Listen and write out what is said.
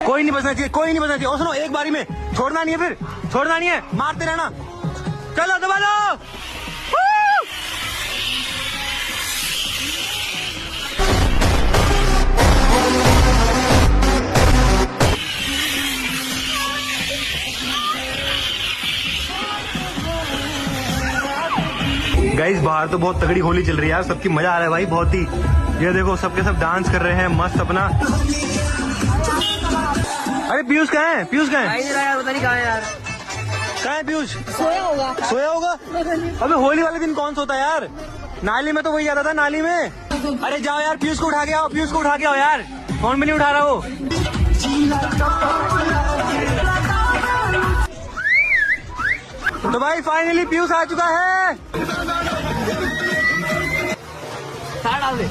कोई नहीं बचना चाहिए, कोई नहीं बचना चाहिए। और सुनो, एक बारी में छोड़ना नहीं है, फिर छोड़ना नहीं है, मारते रहना। चलो दबा लो। गाइस बाहर तो बहुत तगड़ी होली चल रही है यार, सबकी मजा आ रहा है भाई बहुत ही। ये देखो सबके सब डांस कर रहे हैं मस्त अपना। अरे पीयूष कहाँ है? पीयूष कहाँ है? यार पता नहीं कहाँ है यार। कहाँ है पीयूष? सोया होगा। सोया होगा? अबे होली वाले दिन कौन सोता है यार? नाली में तो वही आता था, नाली में। अरे जाओ यार, पीयूष को उठा के आओ, पीयूष को उठा के आओ यार। फोन भी नहीं उठा रहा वो। तो भाई फाइनली पीयूष आ चुका है। डाल दे।